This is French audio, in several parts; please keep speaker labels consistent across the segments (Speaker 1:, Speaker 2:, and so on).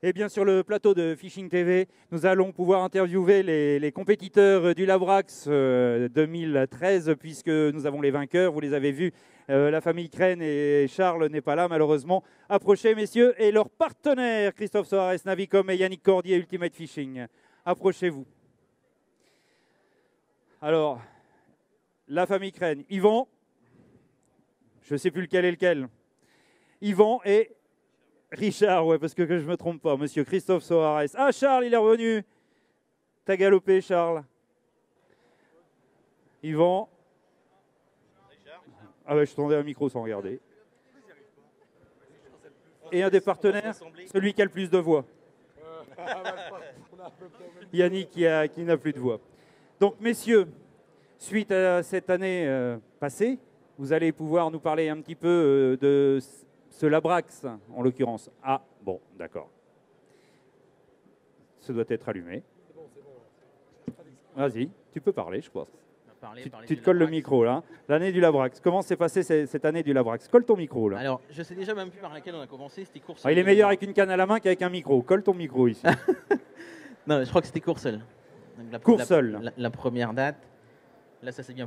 Speaker 1: Et bien sur le plateau de Fishing TV, nous allons pouvoir interviewer les compétiteurs du Labrax 2013, puisque nous avons les vainqueurs, vous les avez vus. La famille Crène et Charles n'est pas là malheureusement. Approchez messieurs, et leurs partenaires, Christophe Soares, Navicom et Yannick Cordier, Ultimate Fishing. Approchez-vous. Alors, la famille Crène, Yvan, je ne sais plus lequel est lequel. Yvan et Richard, ouais, parce que je ne me trompe pas, monsieur Christophe Soares. Ah, Charles, il est revenu. T'as galopé, Charles. Yvan. Ah ouais, je tendais un micro sans regarder. Et un des partenaires, celui qui a le plus de voix. Yannick qui n'a plus de voix. Donc, messieurs, suite à cette année passée, vous allez pouvoir nous parler un petit peu de ce Labrax, en l'occurrence. Ah, bon, d'accord. Ça doit être allumé. Vas-y, tu peux parler, je pense. Tu te colles le micro, là. L'année du Labrax. Comment s'est passée cette année du Labrax? Colle ton micro, là.
Speaker 2: Alors, je sais déjà même plus par laquelle on a commencé. C'était Courseul.
Speaker 1: Ah, il est meilleur avec une canne à la main qu'avec un micro. Colle ton micro, ici.
Speaker 2: Non, je crois que c'était Courseul.
Speaker 1: Courseul.
Speaker 2: La première date. Là, ça s'est bien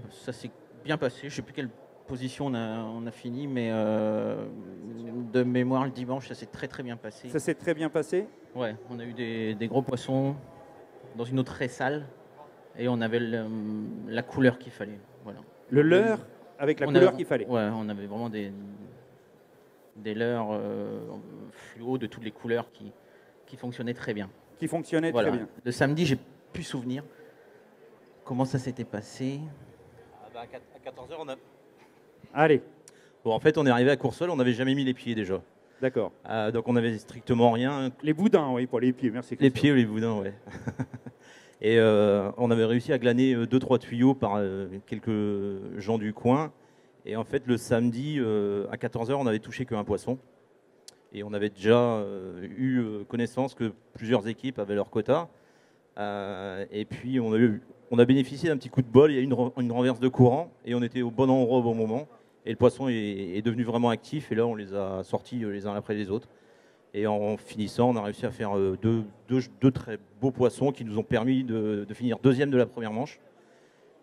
Speaker 2: passé. Je ne sais plus quelle position on a fini, mais de mémoire, le dimanche, ça s'est très bien passé.
Speaker 1: Ça s'est très bien passé?
Speaker 2: Ouais, on a eu des gros poissons dans une eau très sale et on avait la couleur qu'il fallait. Voilà.
Speaker 1: Le leurre avec la couleur qu'il fallait?
Speaker 2: Ouais, on avait vraiment des leurres fluo de toutes les couleurs qui fonctionnaient très bien.
Speaker 1: Qui fonctionnaient très bien.
Speaker 2: Le samedi, j'ai pu souvenir comment ça s'était passé.
Speaker 3: À 14h, on a...
Speaker 1: Allez.
Speaker 3: Bon, en fait, on est arrivé à Courseul, on n'avait jamais mis les pieds déjà.
Speaker 1: D'accord.
Speaker 3: Donc, on n'avait strictement rien.
Speaker 1: Les boudins, oui, pour les pieds, merci.
Speaker 3: Les pieds ou les boudins, oui. Et on avait réussi à glaner 2-3 tuyaux par quelques gens du coin. Et en fait, le samedi, à 14h, on n'avait touché qu'un poisson. Et on avait déjà eu connaissance que plusieurs équipes avaient leur quota. Et puis, on a bénéficié d'un petit coup de bol. Il y a eu une renverse de courant et on était au bon endroit au bon moment. Et le poisson est devenu vraiment actif. Et là, on les a sortis les uns après les autres. Et en finissant, on a réussi à faire deux très beaux poissons qui nous ont permis de finir deuxième de la première manche.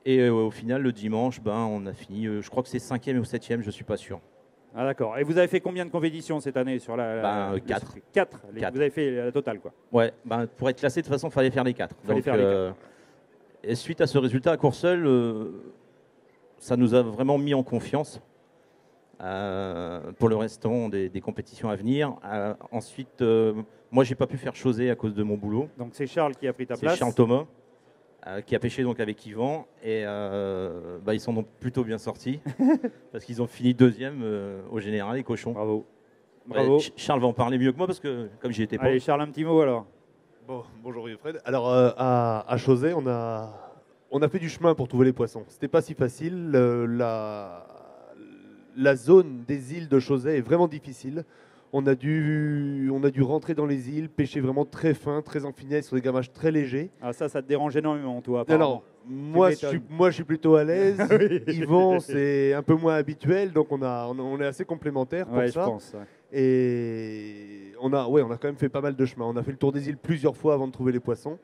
Speaker 3: Et au final, le dimanche, on a fini, je crois que c'est 5e ou 7e, je ne suis pas sûr.
Speaker 1: Ah d'accord. Et vous avez fait combien de compétitions cette année sur la
Speaker 3: 4.
Speaker 1: 4. Vous avez fait la totale, quoi.
Speaker 3: Ouais, pour être classé, de toute façon, il fallait faire les 4.
Speaker 1: Fallait faire les 4.
Speaker 3: Et suite à ce résultat à Courseul, ça nous a vraiment mis en confiance pour le restant des compétitions à venir. Ensuite, moi, j'ai pas pu faire choser à cause de mon boulot.
Speaker 1: Donc c'est Charles qui a pris ta place.
Speaker 3: C'est Charles Thomas qui a pêché donc avec Yvan et ils s'en ont plutôt bien sortis parce qu'ils ont fini deuxième au général, les cochons.
Speaker 1: Bravo.
Speaker 3: Ouais,
Speaker 1: Bravo.
Speaker 3: Charles va en parler mieux que moi parce que comme j'y étais pas.
Speaker 1: Allez Charles, un petit mot alors.
Speaker 4: Bon, bonjour Wilfred. Alors à Chauzet, on a fait du chemin pour trouver les poissons. C'était pas si facile. La zone des îles de Chauzet est vraiment difficile. On a dû rentrer dans les îles, pêcher vraiment très fin, très en finesse, sur des gamages très légers.
Speaker 1: Ah ça te dérange énormément, toi,
Speaker 4: alors, moi je suis plutôt à l'aise. Oui. Yvan, c'est un peu moins habituel, donc on est assez complémentaires pour ça.
Speaker 1: Je pense, ouais.
Speaker 4: Et on a quand même fait pas mal de chemin. On a fait le tour des îles plusieurs fois avant de trouver les poissons.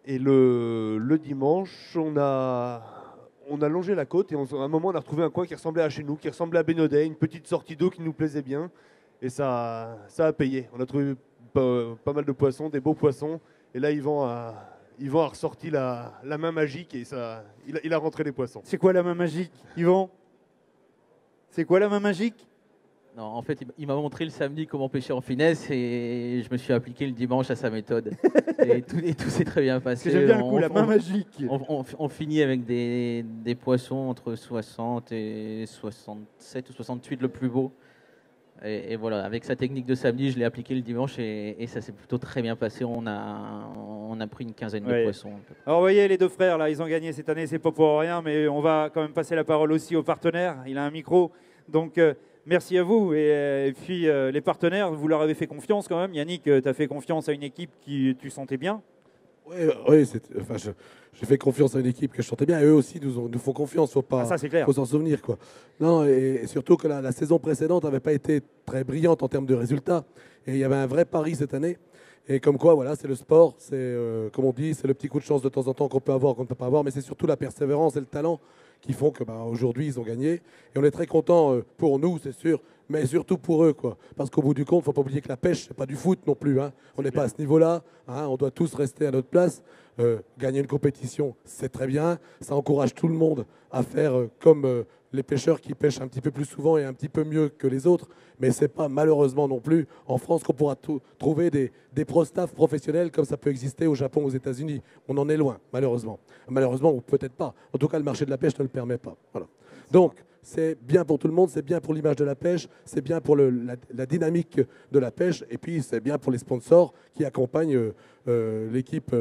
Speaker 4: Et le dimanche, on a longé la côte et à un moment, on a retrouvé un coin qui ressemblait à chez nous, qui ressemblait à Bénodet, une petite sortie d'eau qui nous plaisait bien. Et ça a payé. On a trouvé pas mal de poissons, des beaux poissons. Et là, Yvan a ressorti la main magique et il a rentré les poissons.
Speaker 1: C'est quoi la main magique, Yvan? C'est quoi la main magique?
Speaker 2: Non, en fait, il m'a montré le samedi comment pêcher en finesse et je me suis appliqué le dimanche à sa méthode. et tout s'est très bien passé.
Speaker 1: J'aime bien le coup, la main magique.
Speaker 2: On finit avec des poissons entre 60 et 67 ou 68 le plus beau. Et voilà, avec sa technique de samedi, je l'ai appliqué le dimanche et ça s'est plutôt très bien passé. On a pris une quinzaine de poissons.
Speaker 1: Alors vous voyez, les deux frères, là, ils ont gagné cette année, c'est pas pour rien, mais on va quand même passer la parole aussi au partenaire. Il a un micro, donc merci à vous. Et puis les partenaires, vous leur avez fait confiance quand même. Yannick, tu as fait confiance à une équipe qui tu sentais bien?
Speaker 5: Oui, enfin, j'ai fait confiance à une équipe que je sentais bien. Et eux aussi nous font confiance. Faut pas,
Speaker 1: Ah, ça, c'est clair.
Speaker 5: faut s'en souvenir, quoi. Non, et surtout que la saison précédente n'avait pas été très brillante en termes de résultats. Et il y avait un vrai pari cette année. Et comme quoi, voilà, c'est le sport. C'est, comme on dit, c'est le petit coup de chance de temps en temps qu'on peut avoir, qu'on ne peut pas avoir. Mais c'est surtout la persévérance et le talent qui font que aujourd'hui, ils ont gagné. Et on est très contents pour nous, c'est sûr. Mais surtout pour eux, quoi. Parce qu'au bout du compte, il ne faut pas oublier que la pêche, c'est pas du foot non plus. Hein. On n'est pas à ce niveau-là. Hein. On doit tous rester à notre place. Gagner une compétition, c'est très bien. Ça encourage tout le monde à faire comme les pêcheurs qui pêchent un petit peu plus souvent et un petit peu mieux que les autres. Mais ce n'est pas malheureusement non plus en France qu'on pourra trouver des pro-staff professionnels comme ça peut exister au Japon, aux États-Unis. On en est loin, malheureusement. Malheureusement, ou peut-être pas. En tout cas, le marché de la pêche ne le permet pas. Voilà. Donc, c'est bien pour tout le monde, c'est bien pour l'image de la pêche, c'est bien pour la dynamique de la pêche, et puis c'est bien pour les sponsors qui accompagnent l'équipe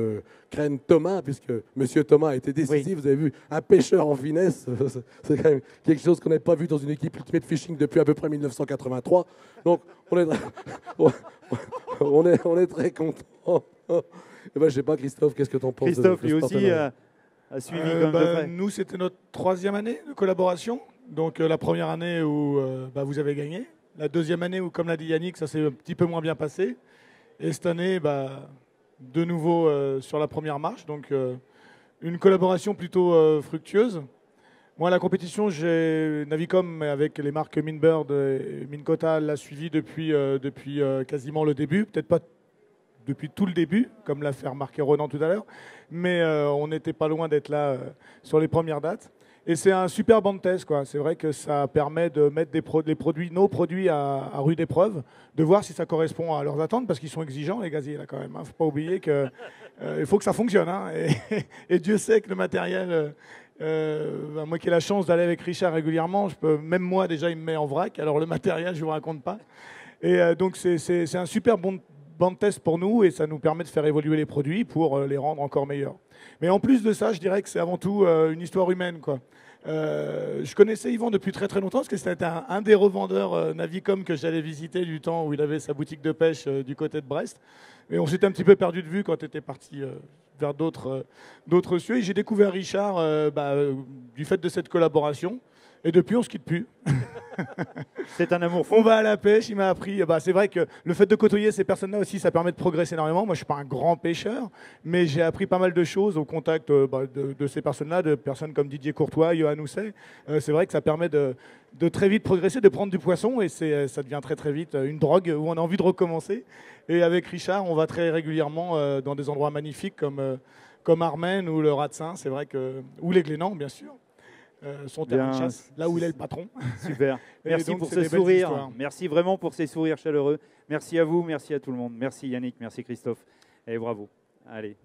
Speaker 5: Crane Thomas, puisque Monsieur Thomas a été décisif. Oui. Vous avez vu, un pêcheur en finesse, c'est quand même quelque chose qu'on n'avait pas vu dans une équipe Ultimate Fishing depuis à peu près 1983. Donc, on est très contents. Je ne sais pas, Christophe, qu'est-ce que tu en penses?
Speaker 1: Christophe, lui aussi, a suivi comme de près.
Speaker 6: Nous, c'était notre 3e année de collaboration. Donc la première année où vous avez gagné. La deuxième année où, comme l'a dit Yannick, ça s'est un petit peu moins bien passé. Et cette année, de nouveau sur la première marche. Donc une collaboration plutôt fructueuse. Moi, la compétition, j'ai Navicom avec les marques Minbird et Minkota l'a suivi depuis quasiment le début. Peut-être pas depuis tout le début, comme l'a fait remarquer Ronan tout à l'heure. Mais on n'était pas loin d'être là sur les premières dates. Et c'est un super banc de test, quoi. C'est vrai que ça permet de mettre nos produits à rude épreuve, de voir si ça correspond à leurs attentes, parce qu'ils sont exigeants, les gaziers, là, quand même. Il ne faut pas oublier qu'il faut que ça fonctionne. Hein. Et Dieu sait que le matériel, moi qui ai la chance d'aller avec Richard régulièrement, même moi, déjà, il me met en vrac. Alors le matériel, je ne vous raconte pas. Et donc, c'est un super banc de test pour nous, et ça nous permet de faire évoluer les produits pour les rendre encore meilleurs. Mais en plus de ça, je dirais que c'est avant tout une histoire humaine, quoi. Je connaissais Yvan depuis très très longtemps parce que c'était un des revendeurs Navicom que j'allais visiter du temps où il avait sa boutique de pêche du côté de Brest. Et on s'était un petit peu perdu de vue quand tu étais parti vers d'autres cieux. Et j'ai découvert Richard du fait de cette collaboration. Et depuis, on ne se quitte plus.
Speaker 1: C'est un amour fou.
Speaker 6: On va à la pêche, il m'a appris. C'est vrai que le fait de côtoyer ces personnes-là aussi, ça permet de progresser énormément. Moi, je ne suis pas un grand pêcheur, mais j'ai appris pas mal de choses au contact de ces personnes-là, de personnes comme Didier Courtois, Johan Housset. C'est vrai que ça permet de très vite progresser, de prendre du poisson, et ça devient très très vite une drogue où on a envie de recommencer. Et avec Richard, on va très régulièrement dans des endroits magnifiques comme Armen ou le Ratsin, c'est vrai ou les Glénans, bien sûr. Son terrain de chasse, là où il est le patron.
Speaker 1: Super. Merci pour ce sourire. Merci vraiment pour ces sourires chaleureux. Merci à vous, merci à tout le monde. Merci Yannick, merci Christophe. Et bravo. Allez.